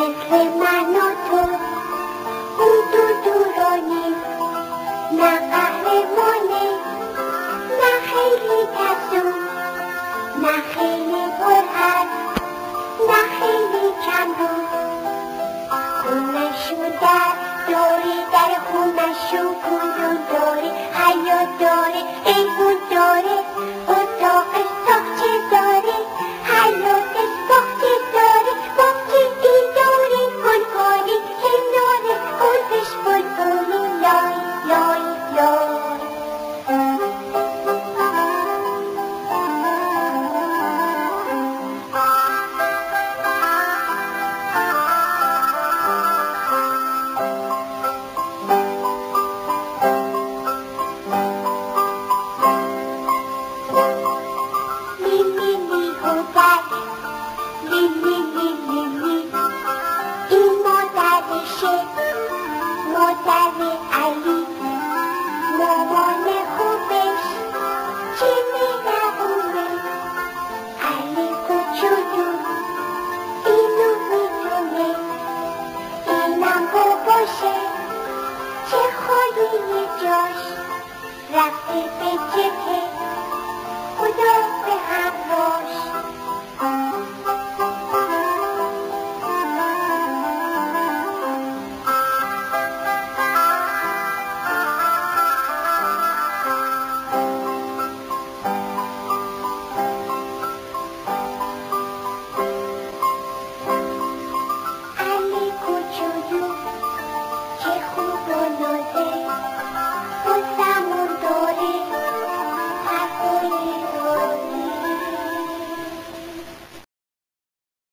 مثل من و تو اون دورانه، نه قهرمانه، نه خیلی ترسو، نه خیلی پرحرف، نه خیلی کمرو. خونشو در خونشو گلو داره، حیاط داره، ایوون داره، اتاقش تاقچه داره، حیاطش باغچه داره، باغچه‌ای داره، گلکاری کناره، گلش بلبلی لای لای لای.